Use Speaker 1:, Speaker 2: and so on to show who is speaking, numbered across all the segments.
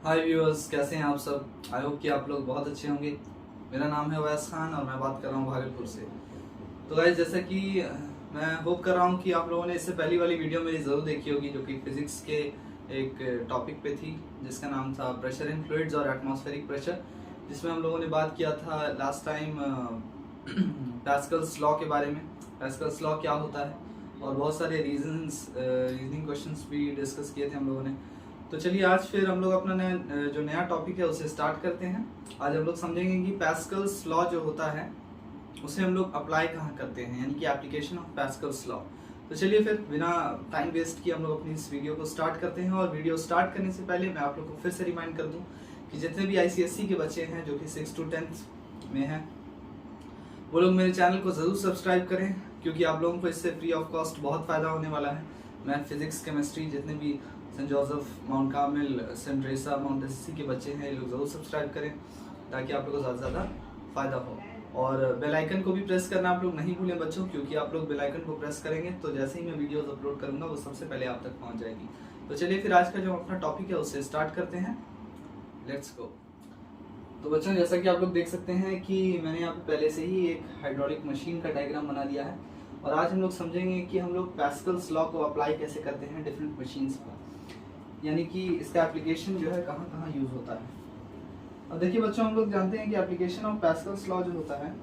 Speaker 1: हाय viewers, कैसे हैं आप सब। आई होप कि आप लोग बहुत अच्छे होंगे। मेरा नाम है अवैस खान और मैं बात कर रहा हूँ भागलपुर से। तो गाइस, जैसा कि मैं होप कर रहा हूँ कि आप लोगों ने इससे पहली वाली वीडियो मेरी ज़रूर देखी होगी, जो कि फिजिक्स के एक टॉपिक पे थी, जिसका नाम था प्रेशर इन फ्लूइड्स और एटमॉस्फेरिक प्रेशर, जिसमें हम लोगों ने बात किया था लास्ट टाइम पैस्कल्स लॉ के बारे में। पैस्कल्स लॉ क्या होता है, और बहुत सारे रीजनिंग क्वेश्चंस भी डिस्कस किए थे हम लोगों ने। तो चलिए आज फिर हम लोग अपना नया टॉपिक है उसे स्टार्ट करते हैं। आज हम लोग समझेंगे कि पैस्कल्स लॉ जो होता है उसे हम लोग अप्लाई कहाँ करते हैं, यानी कि एप्लीकेशन ऑफ पैस्कल्स लॉ। तो चलिए फिर बिना टाइम वेस्ट किए हम लोग अपनी इस वीडियो को स्टार्ट करते हैं। और वीडियो स्टार्ट करने से पहले मैं आप लोग को फिर से रिमाइंड कर दूं कि जितने भी ICSE के बच्चे हैं जो कि 6 to 10th में हैं, वो लोग मेरे चैनल को ज़रूर सब्सक्राइब करें, क्योंकि आप लोगों को इससे फ्री ऑफ कॉस्ट बहुत फ़ायदा होने वाला है। मैथ, फिजिक्स, केमिस्ट्री, जितने भी Saint Joseph, Mount Carmel, Saint Teresa, Mount SC के बच्चे हैं, ये लोग ज़रूर सब्सक्राइब करें ताकि आप लोगों को ज़्यादा से ज़्यादा फ़ायदा हो। और बेल आइकन को भी प्रेस करना आप लोग नहीं भूलें बच्चों, क्योंकि आप लोग बेल आइकन को प्रेस करेंगे तो जैसे ही मैं वीडियोस अपलोड करूँगा वो सबसे पहले आप तक पहुँच जाएगी। तो चलिए फिर आज का जो अपना टॉपिक है उससे स्टार्ट करते हैं। Let's go. तो बच्चों, जैसा कि आप लोग देख सकते हैं कि मैंने यहाँ पे पहले से ही एक हाइड्रोलिक मशीन का डायग्राम बना दिया है, और आज हम लोग समझेंगे कि हम लोग पैस्कल्स लॉ को अप्लाई कैसे करते हैं डिफरेंट मशीन्स पर, यानी कि इसका एप्लीकेशन जो है कहाँ कहाँ यूज़ होता है। अब देखिए बच्चों, हम लोग जानते हैं कि एप्लीकेशन ऑफ पैस्कल्स लॉ जो होता है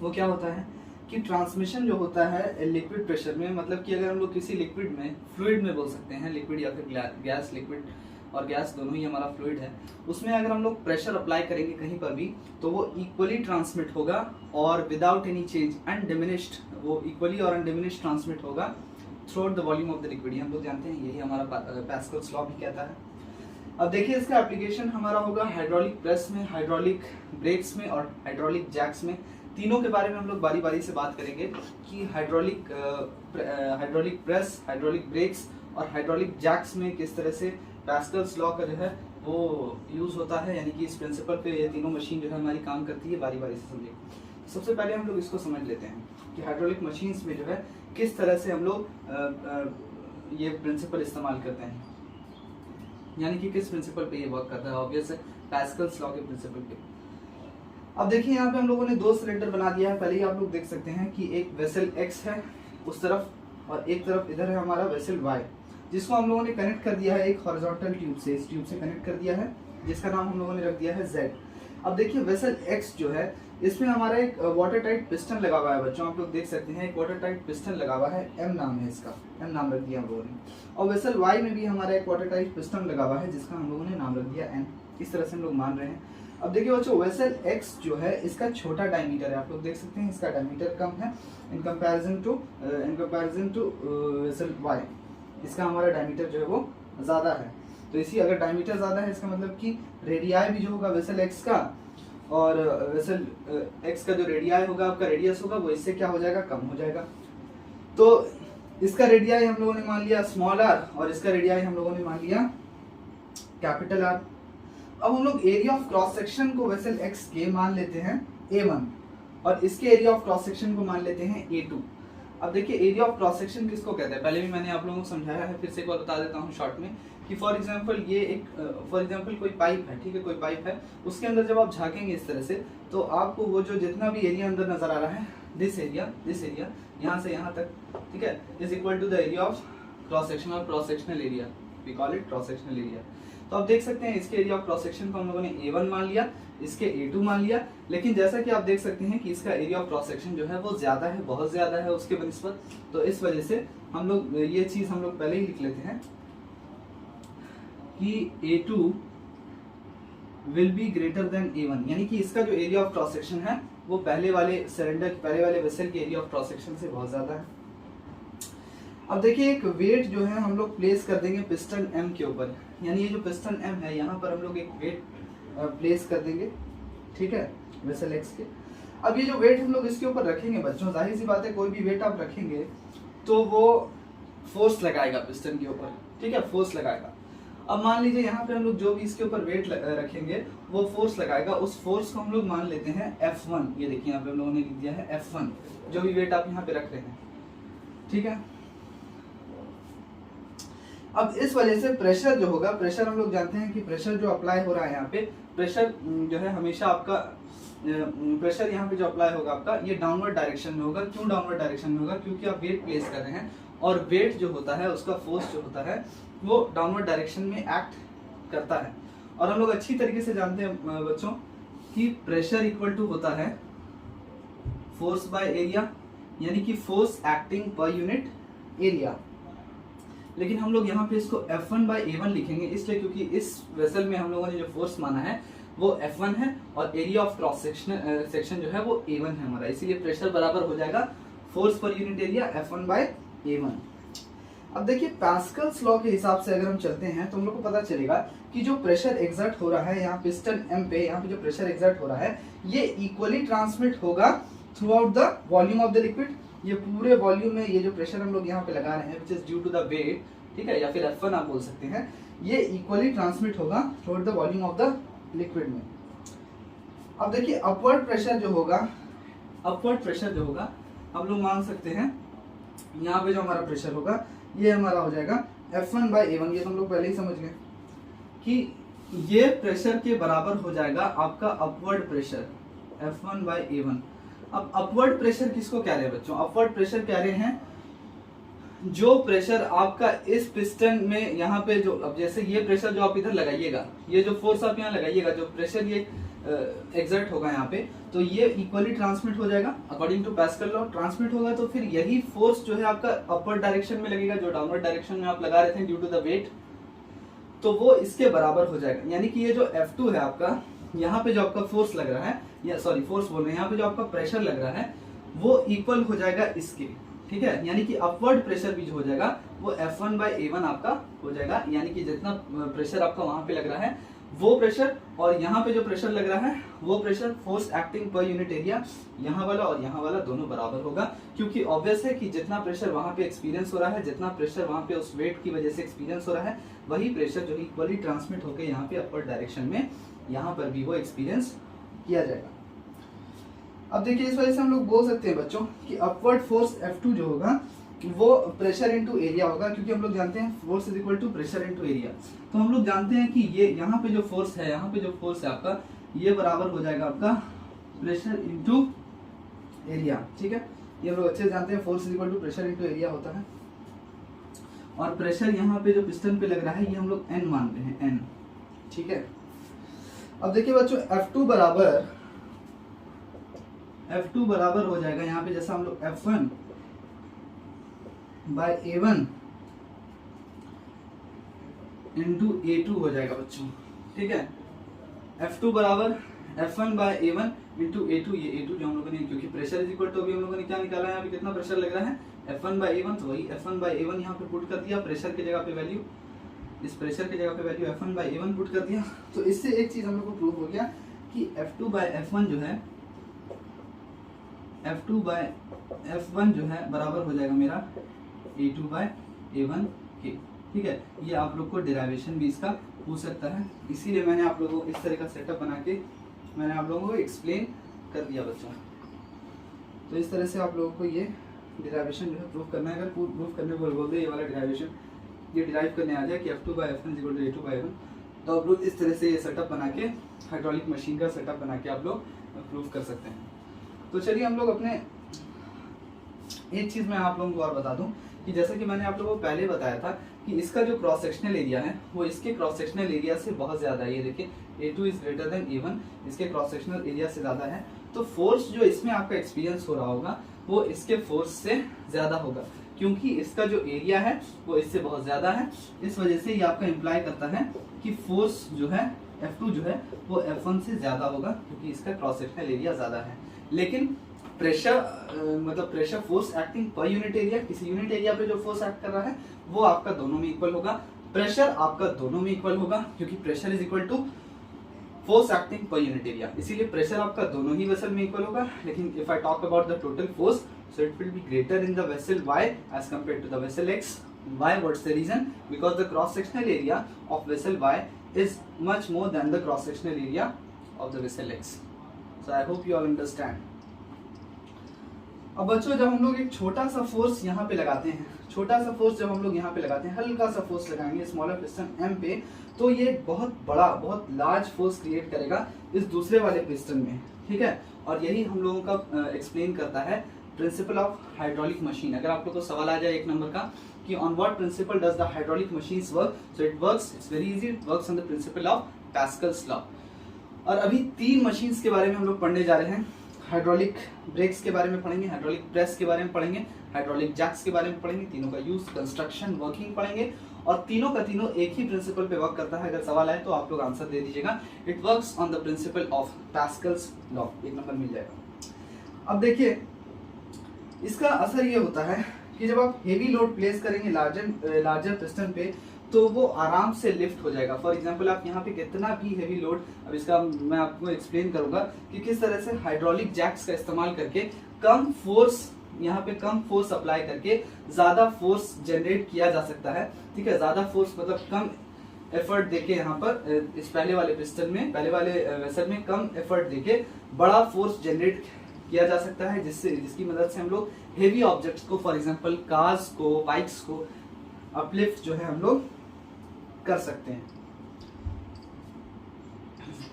Speaker 1: वो क्या होता है कि ट्रांसमिशन जो होता है लिक्विड प्रेशर में, मतलब कि अगर हम लोग किसी लिक्विड में, फ्लूइड में बोल सकते हैं, लिक्विड या फिर गैस, लिक्विड और गैस दोनों ही हमारा फ्लूइड है, उसमें अगर हम लोग प्रेशर अप्लाई करेंगे कहीं पर भी तो वो इक्वली ट्रांसमिट होगा और विदाउट एनी चेंज, अनडिमिनिश्ड, वो इक्वली और अनडिमिनिश्ड ट्रांसमिट होगा through out the volume of the liquid. हम लोग जानते हैं यही हमारा पैस्कल्स लॉ भी कहता है। अब देखिए इसका एप्लीकेशन हमारा होगा हाइड्रोलिक प्रेस में, हाइड्रोलिक ब्रेक्स में और हाइड्रोलिक जैक्स में। तीनों के बारे में हम लोग बारी बारी से बात करेंगे कि हाइड्रोलिक प्रेस, हाइड्रोलिक ब्रेक्स और हाइड्रोलिक जैक्स में किस तरह से पैस्कल्स लॉ का जो है वो यूज होता है, यानी कि इस प्रिंसिपल पे ये तीनों मशीन जो है हमारी काम करती है। बारी बारी से समझिए। सबसे पहले हम लोग इसको समझ लेते हैं कि हाइड्रोलिक मशीन्स में जो है किस तरह से हम लोग ये प्रिंसिपल इस्तेमाल करते हैं, यानी कि किस प्रिंसिपल पे ये वर्क करता है। ऑब्वियस है पैस्कल्स लॉ के प्रिंसिपल पे। अब देखिए यहाँ पे हम लोगों ने दो सिलेंडर बना दिया है। पहले ही आप लोग देख सकते हैं कि एक वेसल X है उस तरफ, और एक तरफ इधर है हमारा वेसल Y, जिसको हम लोगों ने कनेक्ट कर दिया है एक हॉरिजॉन्टल ट्यूब से, इस ट्यूब से कनेक्ट कर दिया है, जिसका नाम हम लोगों ने रख दिया है Z। अब देखिए वेसल X जो है, इसमें हमारा एक वाटर टाइट पिस्टन लगा हुआ है बच्चों, आप लोग देख सकते हैं एक वाटर टाइट पिस्टन लगा हुआ है, M नाम है इसका, M नाम रख दिया हम लोगों ने। और वेसल Y में भी हमारा एक वाटर टाइट पिस्टन लगा हुआ है, जिसका हम लोगों ने नाम रख दिया N। इस तरह से हम लोग मान रहे हैं। अब देखिए बच्चों, वेसल X जो है इसका छोटा डायमीटर है, आप लोग देख सकते हैं इसका डायमीटर कम है in comparison to vessel Y। इसका हमारा डायमीटर जो है वो ज़्यादा है। तो इसी, अगर डायमीटर ज़्यादा है इसका मतलब कि रेडियाई भी जो होगा वेसल X का, और वेसल X का जो रेडियाई होगा, आपका रेडियस होगा, वो इससे क्या हो जाएगा, कम हो जाएगा। तो इसका रेडियाई हम लोगों ने मान लिया स्मॉल r, और इसका रेडियाई हम लोगों ने मान लिया कैपिटल R। अब हम लोग एरिया ऑफ क्रॉस सेक्शन को वेसल X के मान लेते हैं A1, और इसके एरिया ऑफ क्रॉस सेक्शन को मान लेते हैं A2। अब देखिए एरिया ऑफ क्रॉस सेक्शन किसको कहते हैं, पहले भी मैंने आप लोगों को समझाया है, फिर से एक बार बता देता हूँ शॉर्ट में कि फॉर एग्जांपल ये एक कोई पाइप है, ठीक है, कोई पाइप है, उसके अंदर जब आप झांकेंगे इस तरह से तो आपको वो जो जितना भी एरिया अंदर नजर आ रहा है, दिस एरिया यहाँ से यहाँ तक, ठीक है, is equal to the area of cross section और cross sectional area, we call it cross sectional area. तो आप देख सकते हैं इसके एरिया ऑफ क्रॉस सेक्शन को हम लोगों ने A1 मान लिया, इसके A2 मान लिया, लेकिन जैसा कि आप देख सकते हैं कि इसका एरिया ऑफ क्रॉस सेक्शन जो है वो ज्यादा है, बहुत ज्यादा है उसके बनिस्बत। तो इस वजह से हम लोग ये चीज हम लोग पहले ही लिख लेते हैं कि A2 will be greater than A1, यानी कि इसका जो एरिया ऑफ क्रॉस सेक्शन है वो पहले वाले सिलेंडर, पहले वाले वेसल के एरिया ऑफ क्रॉस सेक्शन से बहुत ज्यादा है। अब देखिए एक वेट जो है हम लोग प्लेस कर देंगे पिस्टन M के ऊपर, यानी ये जो पिस्टन M है यहाँ पर हम लोग एक वेट प्लेस कर देंगे, ठीक है, वेसल X के। अब ये जो वेट हम लोग इसके ऊपर रखेंगे बच्चों, जाहिर सी बात है कोई भी वेट आप रखेंगे तो वो फोर्स लगाएगा पिस्टन के ऊपर, ठीक है, फोर्स लगाएगा। अब मान लीजिए यहाँ पे हम लोग जो भी इसके ऊपर वेट रखेंगे वो फोर्स लगाएगा, उस फोर्स को हम लोग मान लेते हैं F1। ये देखिए यहाँ पे हम लोगों ने लिख दिया है F1, जो भी वेट आप यहाँ पे रख रहे हैं, ठीक है। अब इस वजह से प्रेशर जो होगा, प्रेशर हम लोग जानते हैं कि प्रेशर जो अप्लाई हो रहा है यहाँ पे, प्रेशर जो है हमेशा आपका प्रेशर यहाँ पे जो अप्लाई होगा आपका, ये डाउनवर्ड डायरेक्शन में होगा। क्यों डाउनवर्ड डायरेक्शन में होगा? क्योंकि आप वेट प्लेस कर रहे हैं और वेट जो होता है उसका फोर्स जो होता है वो डाउनवर्ड डायरेक्शन में एक्ट करता है। और हम लोग अच्छी तरीके से जानते हैं बच्चों कि प्रेशर इक्वल टू होता है फोर्स बाय एरिया, यानी कि force acting per unit area. लेकिन हम लोग यहाँ पे इसको F1 बाय A1 लिखेंगे, इसलिए क्योंकि इस वेसल में हम लोगों ने जो फोर्स माना है वो F1 है और एरिया ऑफ क्रॉस सेक्शन जो है वो A1 है हमारा, इसीलिए प्रेशर बराबर हो जाएगा फोर्स पर unit area F1 bye A1। अब देखिए पास्कल्स लॉ के हिसाब से अगर हम चलते हैं तो हम लोग को पता चलेगा कि जो प्रेशर एग्जर्ट हो रहा है यहाँ पिस्टन M पे, यहाँ पे जो प्रेशर एग्जर्ट हो रहा है ये इक्वली ट्रांसमिट होगा through out the volume of the liquid. ये पूरे वॉल्यूम में ये जो प्रेशर हम लोग यहाँ पे लगा रहे हैं which is due to the weight, ठीक है, या फिर F1 आप बोल सकते हैं, ये इक्वली ट्रांसमिट होगा through out the volume of the liquid में। अब देखिए अपवर्ड प्रेशर जो होगा, अपवर्ड प्रेशर जो होगा हम लोग मान सकते हैं यहाँ पे जो हमारा प्रेशर होगा ये हमारा हो जाएगा F1 बाय A1। ये तो हम लोग पहले ही समझ गए कि ये प्रेशर के बराबर हो जाएगा आपका upward pressure F1 bye A1। अब अपवर्ड प्रेशर किसको कह रहे हैं बच्चों? अपवर्ड प्रेशर कह रहे हैं जो प्रेशर आपका इस पिस्टन में यहाँ पे जो, अब जैसे ये प्रेशर जो आप इधर लगाइएगा, ये जो फोर्स आप यहाँ लगाइएगा, जो प्रेशर ये एग्जर्ट होगा यहाँ पे, तो ये इक्वली ट्रांसमिट हो जाएगा according to Pascal law. Transmit होगा तो फिर यही फोर्स जो है आपका अपवर्ड डायरेक्शन में लगेगा, जो डाउनवर्ड डायरेक्शन में आप लगा रहे थे ड्यू टू द वेट, तो वो इसके बराबर हो जाएगा। यानी कि ये जो F2 है आपका, यहाँ पे जो आपका फोर्स लग रहा है, या सॉरी फोर्स बोल रहे हैं, यहाँ पे जो आपका प्रेशर लग रहा है वो इक्वल हो जाएगा इसके, ठीक है। यानी कि अपवर्ड प्रेशर भी जो हो जाएगा वो F1 बाय A1 आपका हो जाएगा। यानी कि जितना प्रेशर आपका वहां पे लग रहा है वो प्रेशर और यहाँ पे जो प्रेशर लग रहा है वो pressure, force acting per unit area, यहाँ वाला और यहाँ वाला दोनों बराबर होगा। क्योंकि ऑब्वियस है कि जितना प्रेशर वहां पे एक्सपीरियंस हो रहा है, जितना प्रेशर वहां पे उस वेट की वजह से एक्सपीरियंस हो रहा है, वही प्रेशर जो इक्वली ट्रांसमिट होकर यहाँ पे अपवर्ड डायरेक्शन में यहाँ पर भी वो एक्सपीरियंस किया जाएगा। अब देखिए इस वजह से हम लोग बोल सकते हैं बच्चों कि अपवर्ड फोर्स F2 जो होगा वो प्रेशर इनटू एरिया होगा, क्योंकि हम लोग जानते हैं force is equal to pressure into area. तो हम लोग जानते हैं कि ये यहाँ पे जो फोर्स है, यहाँ पे जो फोर्स है आपका, ये बराबर हो जाएगा आपका प्रेशर इनटू एरिया, ठीक है। ये हम लोग अच्छे से जानते हैं force is equal to pressure into area होता है। और प्रेशर यहाँ पे जो पिस्टन पे लग रहा है ये हम लोग N मानते हैं, N, ठीक है। अब देखिए बच्चों F2 बराबर हो जाएगा यहाँ पे, जैसा हम लोग F1 bye A1 into A2 हो जाएगा बच्चों, ठीक है। F2 बराबर F1 bye A1 into A2, ये A2 जो हम लोगों ने, क्योंकि प्रेशर इज इक्वल टू अभी हम लोगों ने क्या निकाला है, यहाँ पे कितना प्रेशर लग रहा है F1 बाय A1, तो वही F1 बाय A1 यहाँ पे पुट कर दिया, प्रेशर की जगह पे वैल्यू, इस प्रेशर की जगह पे value F1 bye A1 put कर दिया। तो इससे एक चीज हम लोग को प्रूव हो गया कि F2 बाय F1 जो है, F2 बाय F1 जो है बराबर हो जाएगा मेरा A2 बाय A1 के, ठीक है। ये आप लोग को डेरिवेशन भी इसका पूछ सकता है, इसीलिए मैंने आप लोगों को इस तरह का सेटअप बना के मैंने आप लोगों को एक्सप्लेन कर दिया बच्चों। तो इस तरह से आप लोगों को ये डेरिवेशन जो है प्रूव करना है। अगर प्रूव करने को बोल दे ये वाला डेरिवेशन, ये डिराइव करने आ जाए कि F2 bye F1 equal to A2 bye A1, तो आप लोग इस तरह से ये सेटअप बना के, हाइड्रोलिक मशीन का सेटअप बना के आप लोग प्रूव कर सकते हैं। तो चलिए हम लोग अपने, एक चीज़ मैं आप लोगों को और बता दूं कि जैसा कि मैंने आप लोगों को पहले बताया था कि इसका जो क्रॉस सेक्शनल एरिया है वो इसके क्रॉस सेक्शनल एरिया से बहुत ज़्यादा है। ये देखिए A2 is greater than A1, इसके क्रॉस सेक्शनल एरिया से ज़्यादा है। तो फोर्स जो इसमें आपका एक्सपीरियंस हो रहा होगा वो इसके फोर्स से ज़्यादा होगा, क्योंकि इसका जो एरिया है वो इससे बहुत ज़्यादा है। इस वजह से ये आपका इम्प्लाई करता है कि फोर्स जो है F2 जो है वो F1 से ज़्यादा होगा, क्योंकि इसका क्रॉस सेक्शनल एरिया ज़्यादा है। लेकिन प्रेशर मतलब pressure force acting per unit area, किसी यूनिट एरिया पे जो फोर्स एक्ट कर रहा है वो आपका दोनों में इक्वल होगा, प्रेशर आपका दोनों में इक्वल होगा, क्योंकि pressure is equal to force acting per unit area, इसीलिए प्रेशर आपका दोनों ही वेसल में इक्वल होगा। लेकिन if I talk about the total force, so it will be greater in the vessel Y as compare to the vessel X। Why? What's the reason? Because the cross sectional area of vessel Y is much more than the cross sectional area of the vessel X. So I hope you all understand. अब बच्चों जब हम लोग एक छोटा सा force यहाँ पे लगाते हैं, छोटा सा फोर्स जब हम लोग यहाँ पे लगाते हैं, हल्का सा फोर्स लगाएंगे स्मॉलर पिस्टन एम पे, तो ये बहुत बड़ा, बहुत लार्ज फोर्स क्रिएट करेगा इस दूसरे वाले पिस्टन में, ठीक है। और यही हम लोगों का एक्सप्लेन करता है प्रिंसिपल ऑफ हाइड्रोलिक मशीन। अगर आप लोग को सवाल आ जाए 1 नंबर का कि on what principle does the hydraulic machines work, so it's very easy, it works on the principle of Pascal's law. और अभी 3 मशीन्स के बारे में हम लोग पढ़ने जा रहे हैं। हाइड्रोलिक ब्रेक्स के बारे में पढ़ेंगे, हाइड्रोलिक प्रेस के बारे में पढ़ेंगे, हाइड्रोलिक जैक्स के बारे में पढ़ेंगे, तीनों का यूज, कंस्ट्रक्शन, वर्किंग पढ़ेंगे, और तीनों का तीनों एक ही प्रिंसिपल पे वर्क करता है। अगर सवाल आए तो आप लोग आंसर दे दीजिएगा। It works on the principle of Pascal's law, 1 number मिल जाएगा। अब देखिए इसका असर ये होता है कि जब आप हेवी लोड प्लेस करेंगे लार्जर पिस्टन पे, तो वो आराम से लिफ्ट हो जाएगा। फॉर एग्जांपल आप यहाँ पे कितना भी हेवी लोड, अब इसका मैं आपको एक्सप्लेन करूंगा कि किस तरह से हाइड्रोलिक जैक्स का इस्तेमाल करके कम फोर्स, यहाँ पे कम फोर्स अप्लाई करके ज्यादा फोर्स जनरेट किया जा सकता है, ठीक है। ज्यादा फोर्स मतलब कम एफर्ट देके, यहाँ पर इस पहले वाले पिस्टन में, पहले वाले वेसल में कम एफर्ट देके बड़ा फोर्स जनरेट किया जा सकता है, जिसकी मदद से हम लोग हेवी ऑब्जेक्ट्स को, फॉर एग्जांपल कार्स को, बाइक्स को अपलिफ्ट जो है हम लोग कर सकते हैं।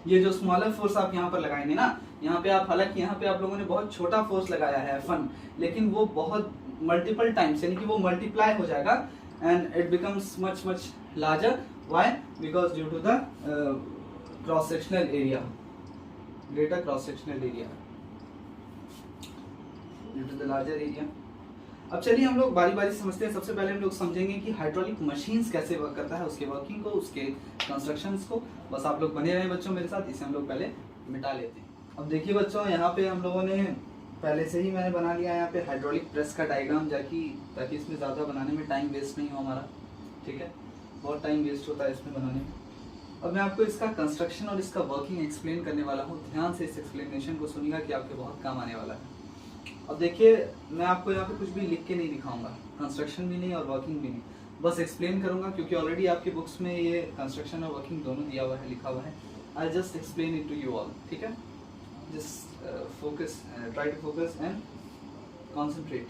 Speaker 1: ये जो स्मॉलर फोर्स आप यहाँ पर लगाएंगे ना, यहाँ पे आप, हालांकि यहाँ पे आप लोगों ने बहुत छोटा फोर्स लगाया है F1, लेकिन वो बहुत मल्टीपल टाइम्स, यानी कि वो मल्टीप्लाई हो जाएगा and it becomes much much larger. Why? Because due to the cross sectional area, greater cross sectional area, due to the larger area. अब चलिए हम लोग बारी बारी समझते हैं। सबसे पहले हम लोग समझेंगे कि हाइड्रोलिक मशीन्स कैसे वर्क करता है, उसके वर्किंग को, उसके कंस्ट्रक्शंस को। बस आप लोग बने रहें बच्चों मेरे साथ, इसे हम लोग पहले मिटा लेते हैं। अब देखिए बच्चों, यहाँ पे हम लोगों ने पहले से ही मैंने बना लिया यहाँ पे हाइड्रोलिक प्रेस का डायग्राम, ताकि इसमें ज़्यादा बनाने में टाइम वेस्ट नहीं हो हमारा, ठीक है। बहुत टाइम वेस्ट होता है इसमें बनाने में। अब मैं आपको इसका कंस्ट्रक्शन और इसका वर्किंग एक्सप्लेन करने वाला हूँ। ध्यान से इस एक्सप्लेनेशन को सुनिएगा कि आपके बहुत काम आने वाला है। अब देखिए मैं आपको यहाँ पे कुछ भी लिख के नहीं दिखाऊंगा, कंस्ट्रक्शन भी नहीं और वर्किंग भी नहीं, बस एक्सप्लेन करूंगा, क्योंकि ऑलरेडी आपके बुक्स में ये कंस्ट्रक्शन और वर्किंग दोनों दिया हुआ है, लिखा हुआ है। I just explain it to you all, ठीक है। Just focus, try to focus and concentrate.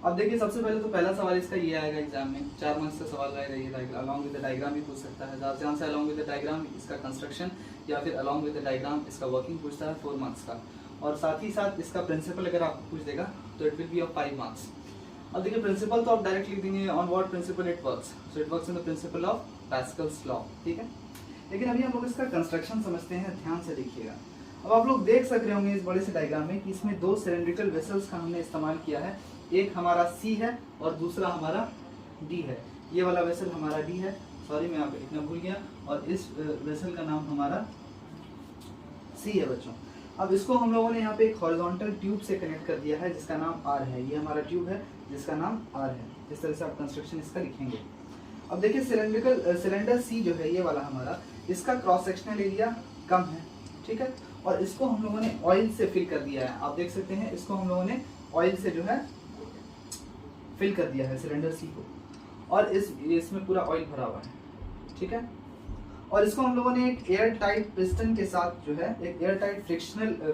Speaker 1: अब देखिए सबसे पहले तो पहला सवाल इसका ये आएगा एग्जाम में, 4 मार्क्स का सवाल आएगा ये, अलॉन्ग विद द डायग्राम भी पूछ सकता है। ज़्यादा से ज़्यादा अलॉन्ग विद द डायग्राम इसका कंस्ट्रक्शन, या फिर अलॉन्ग विद द डायग्राम इसका वर्किंग पूछता है 4 मार्क्स का। और साथ ही साथ इसका प्रिंसिपल अगर आपको पूछ देगा तो it will be of 5 marks. अब देखिए प्रिंसिपल तो आप डायरेक्ट लिख देंगे, on what principle it works, so it works in the principle of Pascal's law, ठीक है। लेकिन अभी हम लोग इसका कंस्ट्रक्शन समझते हैं, ध्यान से देखिएगा। अब आप लोग देख सक रहे होंगे इस बड़े से डायग्राम में कि इसमें 2 सिलेंड्रिकल वेसल्स का हमने इस्तेमाल किया है। एक हमारा C है और दूसरा हमारा D है। ये वाला वेसल हमारा D है, सॉरी मैं यहाँ पे लिखना भूल गया, और इस वेसल का नाम हमारा C है बच्चों। अब इसको हम लोगों ने यहाँ पे एक हॉरिजॉन्टल ट्यूब से कनेक्ट कर दिया है जिसका नाम R है। ये हमारा ट्यूब है जिसका नाम R है। इस तरह से आप कंस्ट्रक्शन इसका लिखेंगे। अब देखिए सिलेंडर C जो है ये वाला हमारा, इसका क्रॉस सेक्शनल एरिया कम है, ठीक है। और इसको हम लोगों ने ऑयल से फिल कर दिया है। आप देख सकते हैं इसको हम लोगों ने ऑयल से जो है फिल कर दिया है सिलेंडर C को, और इसमें पूरा ऑयल भरा हुआ है, ठीक है। और इसको हम लोगों ने एक एयर टाइट पिस्टन के साथ जो है, एक एयर टाइट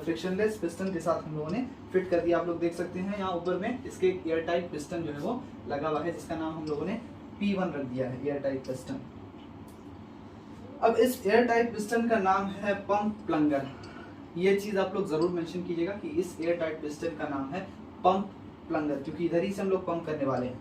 Speaker 1: फ्रिक्शनलेस पिस्टन के साथ हम लोगों ने फिट कर दिया। आप लोग देख सकते हैं यहाँ ऊपर में इसके एक एयर टाइट पिस्टन जो है वो लगा हुआ है, जिसका नाम हम लोगों ने P1 रख दिया है, एयर टाइट पिस्टन। अब इस एयर टाइट पिस्टन का नाम है पंप प्लंगर। ये चीज आप लोग जरूर मेंशन कीजिएगा कि इस एयर टाइट पिस्टन का नाम है पंप प्लंगर, क्योंकि इधर ही से हम लोग पंप करने वाले हैं,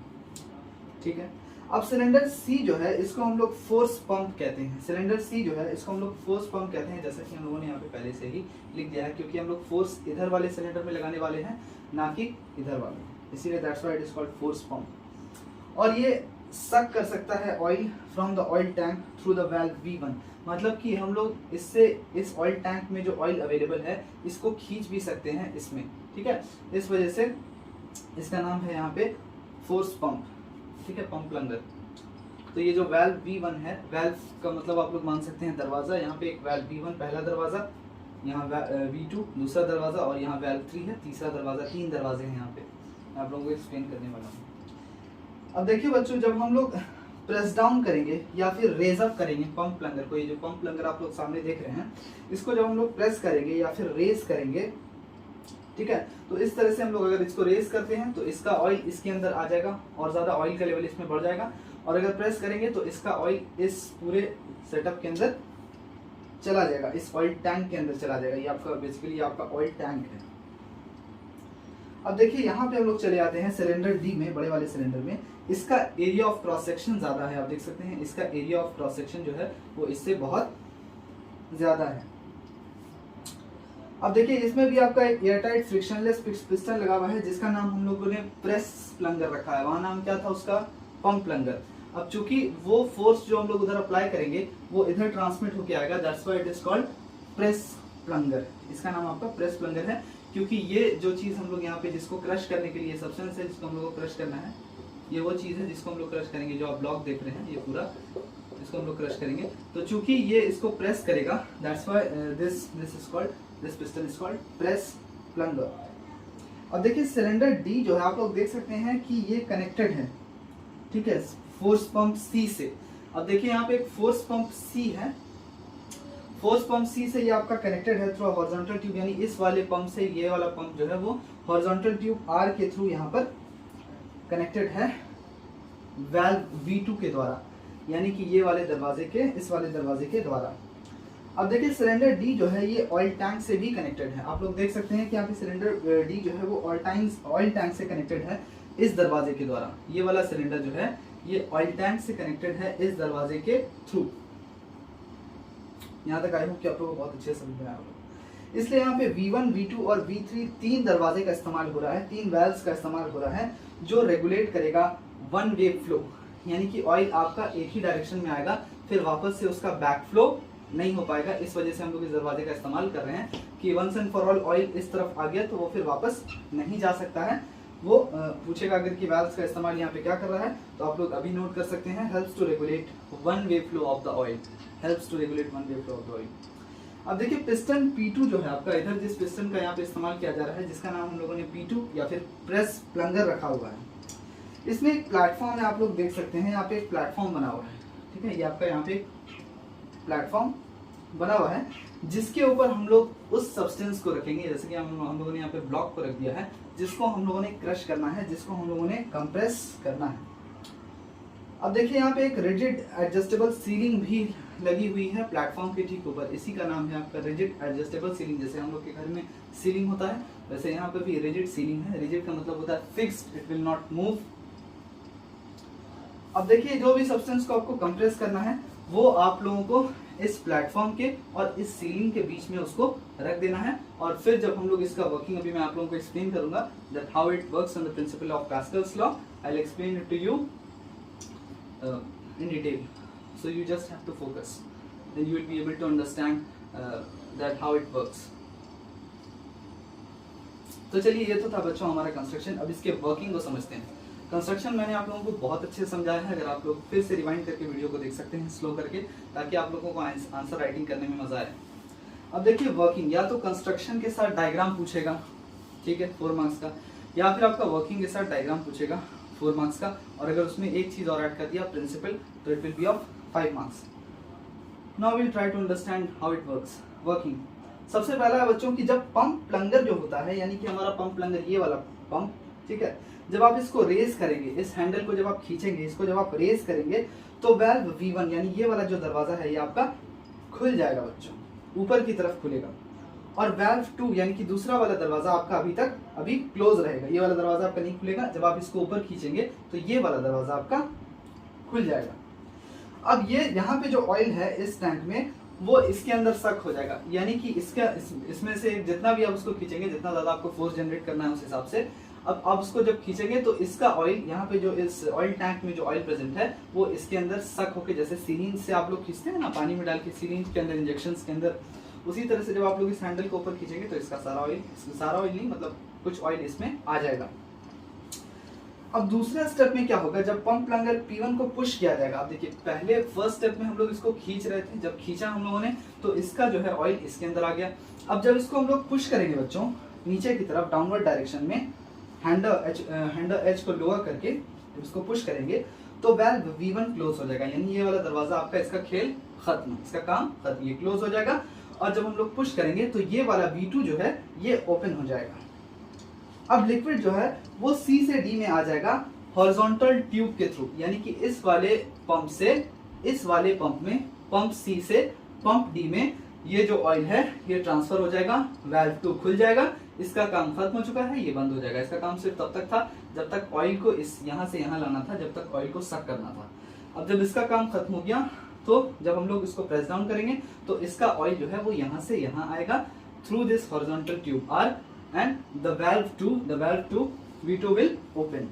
Speaker 1: ठीक है। अब सिलेंडर C जो है इसको हम लोग फोर्स पंप कहते हैं। सिलेंडर C जो है इसको हम लोग फोर्स पंप कहते हैं, जैसा कि हम लोगों ने यहाँ पे पहले से ही लिख दिया है, क्योंकि हम लोग फोर्स इधर वाले सिलेंडर में लगाने वाले हैं, ना कि इधर वाले, इसीलिए that's why it is called force pump. और ये सक कर सकता है oil from the oil tank through the valve V1, मतलब कि हम लोग इससे, इस ऑयल टैंक में जो ऑयल अवेलेबल है इसको खींच भी सकते हैं इसमें, ठीक है। इस वजह से इसका नाम है यहाँ पे फोर्स पंप, ठीक है, पंप प्लंगर। तो ये जो वाल्व V1 है, वाल्व का मतलब आप लोग मान सकते हैं दरवाजा। यहाँ पे एक वाल्व V1 पहला दरवाजा, यहाँ V2 दूसरा दरवाजा, और यहाँ वाल्व 3 है तीसरा दरवाजा। 3 दरवाजे हैं यहाँ पे, आप लोगों को एक्सप्लेन करने वाला हूँ। अब देखिए बच्चों, जब हम लोग प्रेस डाउन करेंगे या फिर रेज अप करेंगे पंप प्लंगर को, ये जो पंप प्लंगर आप लोग सामने देख रहे हैं, इसको जब हम लोग प्रेस करेंगे या फिर रेज करेंगे, ठीक है। तो इस तरह से हम लोग अगर इसको रेस करते हैं तो इसका ऑयल इसके अंदर आ जाएगा और ज़्यादा ऑयल का लेवल इसमें बढ़ जाएगा, और अगर प्रेस करेंगे तो इसका ऑयल इस पूरे सेटअप के अंदर चला जाएगा, इस ऑयल टैंक के अंदर चला जाएगा। ये आपका बेसिकली आपका ऑयल टैंक है। अब देखिए यहाँ पे हम लोग चले आते हैं सिलेंडर डी में, बड़े वाले सिलेंडर में। इसका एरिया ऑफ क्रॉस सेक्शन ज़्यादा है, आप देख सकते हैं इसका एरिया ऑफ क्रॉस सेक्शन जो है वो इससे बहुत ज़्यादा है। अब देखिए इसमें भी आपका एक एयरटाइट फ्रिक्शनलेस पिस्टन लगा हुआ है जिसका नाम हम लोगों ने प्रेस प्लंगर रखा है, वहाँ नाम क्या था उसका, पंप प्लंगर। अब चूंकि वो फोर्स जो हम लोग उधर अप्लाई करेंगे वो इधर ट्रांसमिट होके आएगा, that's why it is called press plunger. इसका नाम आपका प्रेस प्लंगर है, क्योंकि ये जो चीज़ हम लोग यहाँ पे जिसको क्रश करने के लिए सब्सटेंस है जिसको हम लोग को क्रश करना है, ये वो चीज़ है जिसको हम लोग क्रश करेंगे। जो आप ब्लॉक देख रहे हैं ये पूरा इसको हम लोग क्रश करेंगे। तो चूंकि ये इसको प्रेस करेगा, that's why this is called, this piston is called press plunger. अब देखिए सिलेंडर डी जो है आप लोग देख सकते हैं कि ये कनेक्टेड है, ठीक है, फोर्स पंप सी से। अब देखिए यहाँ पे एक फोर्स पंप सी है, फोर्स पंप सी से ये आपका कनेक्टेड है थ्रू हॉरिजॉन्टल ट्यूब, यानी इस वाले पंप से ये वाला पंप जो है वो हॉरिजॉन्टल ट्यूब आर के थ्रू यहाँ पर कनेक्टेड है वाल्व V2 के द्वारा, यानी कि ये वाले दरवाजे के, इस वाले दरवाजे के द्वारा। अब देखिए सिलेंडर डी जो है ये ऑयल टैंक से भी कनेक्टेड है। आप लोग देख सकते हैं कि यहाँ पे सिलेंडर डी जो है वो ऑयल टैंक से कनेक्टेड है इस दरवाजे के द्वारा। ये वाला सिलेंडर जो है ये ऑयल टैंक से कनेक्टेड है इस दरवाजे के थ्रू। यहाँ तक आई हूँ कि आप लोगों को बहुत अच्छे से समझ में आया होगा। इसलिए यहाँ पे V1, V2 और V3 तीन दरवाजे का इस्तेमाल हो रहा है, तीन वेल्व्स का इस्तेमाल हो रहा है जो रेगुलेट करेगा वन वे फ्लो, यानी कि ऑयल आपका एक ही डायरेक्शन में आएगा, फिर वापस से उसका बैक फ्लो नहीं हो पाएगा। इस वजह से हम लोग इस दरवाजे का इस्तेमाल कर रहे हैं कि once and for all oil इस तरफ आ गया तो वो फिर वापस नहीं जा सकता है। वो पूछेगा अगर कि वाल्व्स का इस्तेमाल यहाँ पे क्या कर रहा है, तो आप लोग अभी नोट कर सकते हैं, helps to regulate one way flow of the oil, helps to regulate one way flow of the oil. अब देखिए पिस्टन P2 जो है आपका, इधर जिस पिस्टन का यहाँ पे इस्तेमाल किया जा रहा है जिसका नाम हम लोगों ने P2 या फिर प्रेस प्लंगर रखा हुआ है, इसमें एक प्लेटफॉर्म है, आप लोग देख सकते हैं यहाँ पे एक प्लेटफॉर्म बना हुआ है, ठीक है। ये आपका यहाँ पे प्लेटफॉर्म बना हुआ है जिसके ऊपर हम लोग उस सब्सटेंस को रखेंगे, जैसे कि हम लोगों ने यहाँ पे ब्लॉक को रख दिया है जिसको हम लोगों ने क्रश करना है, जिसको हम लोगों ने कंप्रेस करना है। अब देखिए यहाँ पे एक रिजिड एडजस्टेबल सीलिंग भी लगी हुई है प्लेटफॉर्म के ठीक ऊपर, इसी का नाम है आपका रिजिड एडजस्टेबल सीलिंग। जैसे हम लोग के घर में सीलिंग होता है वैसे यहाँ पे भी रिजिड सीलिंग है। रिजिड का मतलब होता है fixed, it will not move. अब देखिए जो भी सब्सटेंस को आपको कंप्रेस करना है वो आप लोगों को इस प्लेटफॉर्म के और इस सीलिंग के बीच में उसको रख देना है, और फिर जब हम लोग इसका वर्किंग अभी मैं आप लोगों को एक्सप्लेन करूंगा that how it works on the principle of Pascal's law, I will explain it to you in detail, so you just have to focus, then you will be able to understand that how it works. तो चलिए ये तो था बच्चों हमारा construction. अब इसके working को समझते हैं। कंस्ट्रक्शन मैंने आप लोगों को बहुत अच्छे से समझाया है, अगर आप लोग फिर से रिवाइंड करके वीडियो को देख सकते हैं स्लो करके, ताकि आप लोगों को आंसर राइटिंग करने में मजा आए। अब देखिए वर्किंग, या तो कंस्ट्रक्शन के साथ डायग्राम पूछेगा, ठीक है, 4 मार्क्स का, या फिर आपका वर्किंग के साथ डायग्राम पूछेगा 4 मार्क्स का, और अगर उसमें एक चीज और ऐड कर दिया प्रिंसिपल, तो it will be of 5 marks. Now will try to understand how it works. Working सबसे पहला है बच्चों की, जब पंप प्लंगर जो होता है, यानी कि हमारा पंप प्लंगर ये वाला पंप, ठीक है, जब आप इसको रेस करेंगे, इस हैंडल को जब आप खींचेंगे, इसको जब आप रेस करेंगे तो वाल्व V1 यानी ये वाला जो दरवाजा है ये आपका खुल जाएगा बच्चों, ऊपर की तरफ खुलेगा, और वाल्व 2 यानी कि दूसरा वाला दरवाजा आपका अभी क्लोज रहेगा। ये वाला दरवाजा आपका नहीं खुलेगा, जब आप इसको ऊपर खींचेंगे तो ये वाला दरवाजा आपका खुल जाएगा। अब ये यहाँ पे जो ऑयल है इस टैंक में वो इसके अंदर सक हो जाएगा, यानी कि इसमें से जितना भी आप उसको खींचेंगे, जितना ज्यादा आपको फोर्स जनरेट करना है उस हिसाब से, अब आप उसको जब खींचेंगे तो इसका ऑयल, यहाँ पे जो इस ऑयल टैंक में जो ऑयल प्रेजेंट है वो इसके अंदर सक होके, जैसे सीलिंग से आप लोग खींचते हैं ना पानी में डाल के सीलिंग के अंदर, इंजेक्शन के अंदर, उसी तरह से जब आप लोग इस हैंडल को ऊपर खींचेंगे तो इसका सारा ऑयल नहीं, मतलब कुछ ऑयल इसमें आ जाएगा। अब दूसरा स्टेप में क्या होगा, जब पंप प्लंगर P1 को पुश किया जाएगा। आप देखिए पहले फर्स्ट स्टेप में हम लोग इसको खींच रहे थे, जब खींचा हम लोगों ने तो इसका जो है ऑयल इसके अंदर आ गया। अब जब इसको हम लोग पुश करेंगे बच्चों नीचे की तरफ डाउनवर्ड डायरेक्शन में, हैंडल एज को लोअर करके जब इसको पुश करेंगे तो वाल्व V1 क्लोज हो जाएगा, यानी ये वाला दरवाजा आपका, इसका खेल खत्म, इसका काम खत्म, ये क्लोज हो जाएगा। और जब हम लोग पुश करेंगे तो ये वाला V2 जो है ये ओपन हो जाएगा, अब लिक्विड जो है वो C से D में आ जाएगा हॉरिजॉन्टल ट्यूब के थ्रू, यानी कि इस वाले पंप से इस वाले पंप में, पंप C से पंप D में ये जो ऑयल है ये ट्रांसफर हो जाएगा, वाल्व 2 खुल जाएगा, इसका काम खत्म हो चुका है, ये बंद हो जाएगा। इसका काम सिर्फ तब तक था जब तक ऑयल को इस यहाँ से यहाँ लाना था, जब तक ऑयल को सक करना था। अब जब इसका काम खत्म हो गया तो जब हम लोग इसको प्रेस डाउन करेंगे तो इसका ऑयल जो है वो यहाँ से यहाँ आएगा through this horizontal tube R and the valve 2 V2 will open.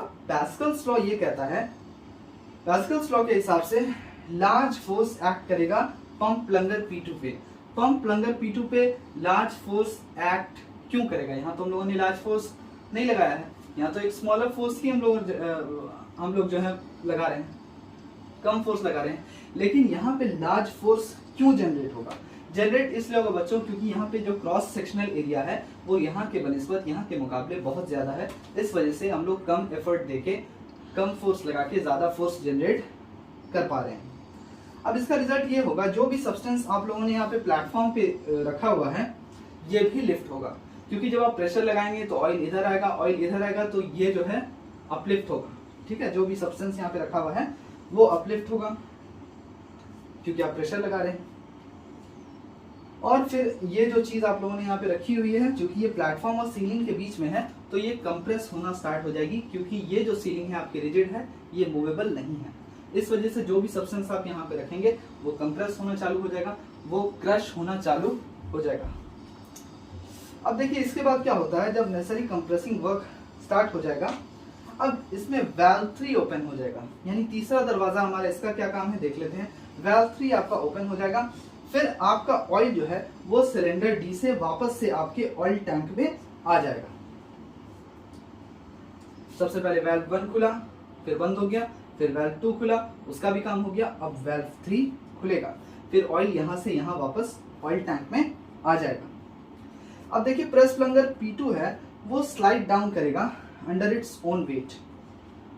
Speaker 1: अब पैस्कल्स लॉ ये कहता है, पैस्कल्स लॉ के हिसाब से लार्ज फोर्स एक्ट करेगा पंप प्लंगर P2 पे। पंप प्लंगर P2 पे लार्ज फोर्स एक्ट क्यों करेगा? यहाँ तो हम लोगों ने लार्ज फोर्स नहीं लगाया है, यहाँ तो एक स्मॉलर फोर्स ही हम लोग जो है लगा रहे हैं, कम फोर्स लगा रहे हैं। लेकिन यहाँ पे लार्ज फोर्स क्यों जनरेट होगा? जनरेट इसलिए होगा बच्चों क्योंकि यहाँ पे जो क्रॉस सेक्शनल एरिया है वो यहाँ के बनिस्बत यहाँ के मुकाबले बहुत ज्यादा है। इस वजह से हम लोग कम एफर्ट देके, कम फोर्स लगा के ज्यादा फोर्स जनरेट कर पा रहे हैं। अब इसका रिजल्ट ये होगा, जो भी सब्सटेंस आप लोगों ने यहाँ पे प्लेटफॉर्म पे रखा हुआ है ये भी लिफ्ट होगा, क्योंकि जब आप प्रेशर लगाएंगे तो ऑयल इधर आएगा, ऑयल इधर आएगा तो ये जो है अपलिफ्ट होगा। ठीक है, जो भी सब्सटेंस यहाँ पे रखा हुआ है वो अपलिफ्ट होगा क्योंकि आप प्रेशर लगा रहे हैं। और फिर ये जो चीज आप लोगों ने यहाँ पे रखी हुई है, क्योंकि ये प्लेटफॉर्म और सीलिंग के बीच में है तो ये कंप्रेस होना स्टार्ट हो जाएगी, क्योंकि ये जो सीलिंग है आपकी रिजिड है, ये मूवेबल नहीं है। इस वजह से जो भी सब्सटेंस आप यहाँ पे रखेंगे वो कंप्रेस होना चालू हो जाएगा, वो क्रश होना चालू हो जाएगा। अब देखिए इसके बाद क्या होता है, जब नेसेसरी कंप्रेसिंग वर्क स्टार्ट हो जाएगा, अब इसमें वाल्व 3 ओपन हो जाएगा, यानी तीसरा दरवाजा हमारा इसका क्या काम है देख लेते हैं। वाल्व 3 आपका ओपन हो जाएगा, फिर आपका ऑयल जो है वो सिलेंडर D से वापस से आपके ऑयल टैंक में आ जाएगा। सबसे पहले वाल्व 1 खुला, फिर बंद हो गया, फिर वाल्व 2 खुला, उसका भी काम हो गया। अब वाल्व 3 खुलेगा, फिर ऑयल यहां से यहां वापस ऑयल टैंक में आ जाएगा। अब देखिए प्रेस प्लंगर P2 है वो स्लाइड डाउन करेगा अंडर इट्स ओन वेट।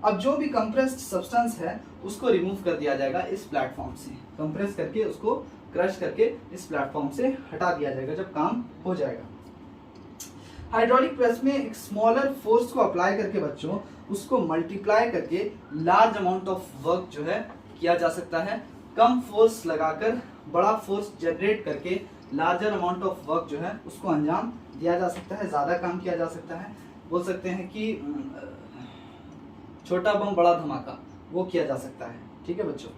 Speaker 1: अब जो भी कंप्रेस्ड सब्सटेंस है उसको रिमूव कर दिया जाएगा इस प्लेटफॉर्म से, कंप्रेस करके उसको क्रश करके इस प्लेटफॉर्म से हटा दिया जाएगा जब काम हो जाएगा। हाइड्रोलिक प्रेस में एक स्मॉलर फोर्स को अप्लाई करके बच्चों उसको मल्टीप्लाई करके लार्ज अमाउंट ऑफ वर्क जो है किया जा सकता है। कम फोर्स लगाकर बड़ा फोर्स जनरेट करके लार्जर अमाउंट ऑफ वर्क जो है उसको अंजाम दिया जा सकता है, ज्यादा काम किया जा सकता है। बोल सकते हैं कि छोटा बम बड़ा धमाका वो किया जा सकता है। ठीक है बच्चों,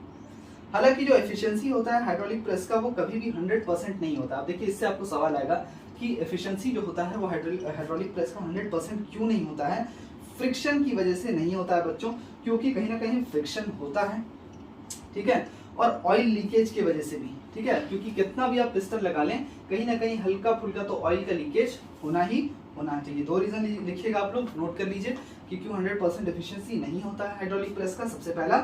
Speaker 1: हालांकि जो एफिशिएंसी होता है हाइड्रोलिक प्रेस का वो कभी भी 100% नहीं होता। अब देखिए इससे आपको सवाल आएगा कि एफिशिएंसी जो होता है वो हाइड्रोलिक प्रेस का 100% क्यों नहीं होता है? फ्रिक्शन की वजह से नहीं होता है बच्चों, क्योंकि कहीं ना कहीं फ्रिक्शन होता है, ठीक है, और ऑयल लीकेज की वजह से भी, ठीक है, क्योंकि कितना भी आप पिस्टन लगा लें कहीं ना कहीं हल्का फुल्का तो ऑयल का लीकेज होना ही होना चाहिए। 2 रीजन लिखिएगा आप लोग, नोट कर लीजिए कि क्यों 100% एफिशिएंसी नहीं होता है हाइड्रोलिक प्रेस का। सबसे पहला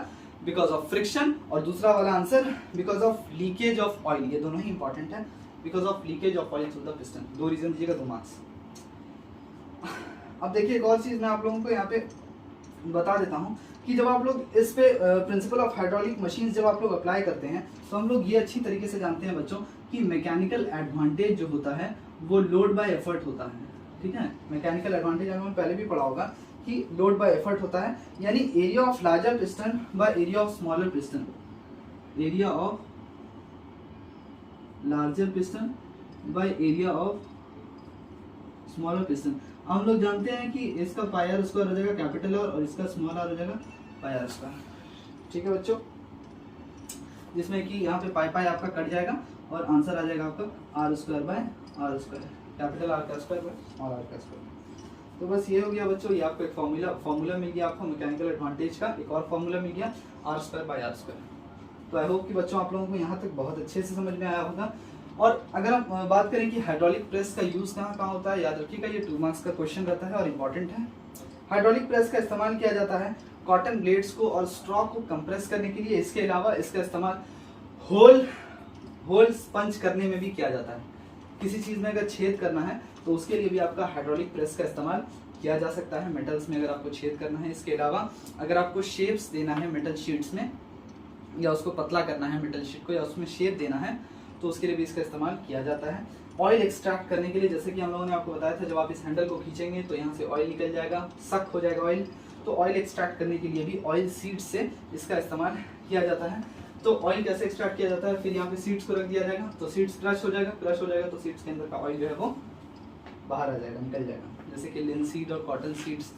Speaker 1: बिकॉज ऑफ फ्रिक्शन, और दूसरा वाला answer because of leakage of oil. ये दोनों ही इंपॉर्टेंट है, because of leakage of oil through the piston. 2 reason दीजिएगा, 2 मार्क्स। अब देखिए एक और चीज मैं आप लोगों को यहाँ पे बता देता हूँ कि जब आप लोग इस पे प्रिंसिपल ऑफ हाइड्रोलिक मशीन जब आप लोग अप्लाई करते हैं तो हम लोग ये अच्छी तरीके से जानते हैं बच्चों कि मैकेनिकल एडवांटेज जो होता है वो लोड बाय एफर्ट होता है। ठीक है, मैकेनिकल एडवांटेज हमने पहले भी पढ़ा होगा कि लोड बाय एफर्ट होता है, यानी area of larger piston by area of smaller piston, area of larger piston by area of smaller piston. हम लोग जानते हैं कि इसका पाई आर स्क्वायर हो जाएगा कैपिटल आर और इसका स्मॉल आर हो जाएगा पाई आर स्क्वायर। ठीक है बच्चों, जिसमें कि यहाँ पे पाई पाई आपका कट जाएगा और आंसर आ जाएगा आपका R square by R square, capital R का स्क्वायर बाय स्मॉल आर का स्क्वायर। तो बस ये हो गया बच्चों, ये आपको एक फॉर्मूला मिल गया, आपको मैकेनिकल एडवांटेज का एक और फॉर्मूला मिल गया R square by R square. तो आई होप कि बच्चों आप लोगों को यहाँ तक बहुत अच्छे से समझ में आया होगा। और अगर हम बात करें कि हाइड्रोलिक प्रेस का यूज कहाँ होता है, याद रखिएगा ये 2 मार्क्स का क्वेश्चन रहता है और इम्पोर्टेंट है। हाइड्रोलिक प्रेस का इस्तेमाल किया जाता है कॉटन ब्लेड्स को और स्ट्रॉ को कंप्रेस करने के लिए। इसके अलावा इसका इस्तेमाल होल स्पंज करने में भी किया जाता है। किसी चीज में अगर छेद करना है तो उसके लिए भी आपका हाइड्रोलिक प्रेस का इस्तेमाल किया जा सकता है, मेटल्स में अगर आपको छेद करना है। इसके अलावा अगर आपको शेप्स देना है मेटल शीट्स में, या उसको पतला करना है मेटल शीट को, या उसमें शेप देना है, तो उसके लिए भी इसका इस्तेमाल किया जाता है। ऑयल एक्सट्रैक्ट करने के लिए, जैसे कि हम लोगों ने आपको बताया था, जब आप इस हैंडल को खींचेंगे तो यहाँ से ऑयल निकल जाएगा, सक हो जाएगा ऑयल। तो ऑयल एक्सट्रैक्ट करने के लिए भी ऑयल सीड्स से इसका इस्तेमाल किया जाता है। तो ऑयल कैसे एक्सट्रैक्ट किया जाता है, फिर यहाँ पे सीड्स को रख दिया जाएगा, तो सीड्स क्रश हो जाएगा, क्रश हो जाएगा तो सीड्स के अंदर का ऑयल जो है वो बाहर आ जाएगा, निकल जाएगा। जैसे कि लिनसीड और कॉटन सीड्स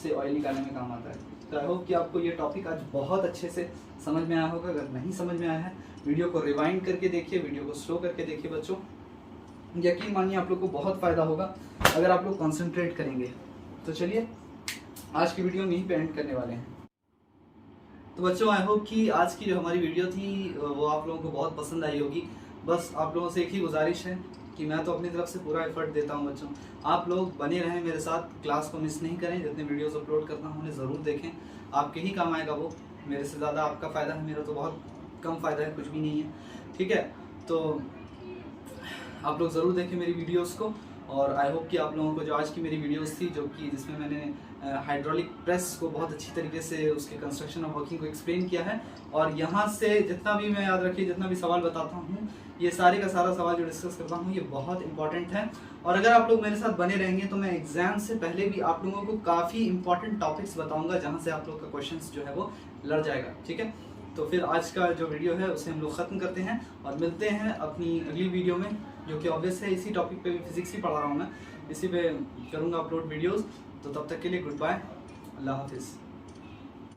Speaker 1: से ऑयल निकालने में काम आता है। तो आई होप कि आपको ये टॉपिक आज बहुत अच्छे से समझ में आया होगा। अगर नहीं समझ में आया है, वीडियो को रिवाइंड करके देखिए, वीडियो को स्लो करके देखिए बच्चों। यकीन मानिए आप लोग को बहुत फ़ायदा होगा अगर आप लोग कॉन्सेंट्रेट करेंगे। तो चलिए आज की वीडियो में यहीं पे एंड करने वाले हैं। तो बच्चों आई होप कि आज की जो हमारी वीडियो थी वो आप लोगों को बहुत पसंद आई होगी। बस आप लोगों से एक ही गुजारिश है कि मैं तो अपनी तरफ से पूरा एफर्ट देता हूं बच्चों, आप लोग बने रहें मेरे साथ, क्लास को मिस नहीं करें, जितने वीडियोस अपलोड करता हूं उन्हें ज़रूर देखें, आपके ही काम आएगा वो। मेरे से ज़्यादा आपका फ़ायदा है, मेरा तो बहुत कम फ़ायदा है, कुछ भी नहीं है, ठीक है। तो आप लोग ज़रूर देखें मेरी वीडियोज़ को। और आई होप कि आप लोगों को जो आज की मेरी वीडियोस थी, जो कि जिसमें मैंने हाइड्रोलिक प्रेस को बहुत अच्छी तरीके से उसके कंस्ट्रक्शन और वर्किंग को एक्सप्लेन किया है, और यहाँ से जितना भी मैं याद रखिए, जितना भी सवाल बताता हूँ, ये सारे का सारा सवाल जो डिस्कस करता हूँ ये बहुत इंपॉर्टेंट है। और अगर आप लोग मेरे साथ बने रहेंगे तो मैं एग्जाम से पहले भी आप लोगों को काफ़ी इंपॉर्टेंट टॉपिक्स बताऊँगा, जहाँ से आप लोग का क्वेश्चन जो है वो लड़ जाएगा, ठीक है। तो फिर आज का जो वीडियो है उसे हम लोग ख़त्म करते हैं और मिलते हैं अपनी अगली वीडियो में, जो कि ऑब्वियस है इसी टॉपिक पे भी फिजिक्स ही पढ़ा रहा हूँ मैं, इसी पे करूँगा अपलोड वीडियोस। तो तब तक के लिए गुड बाय, अल्लाह हाफिज़।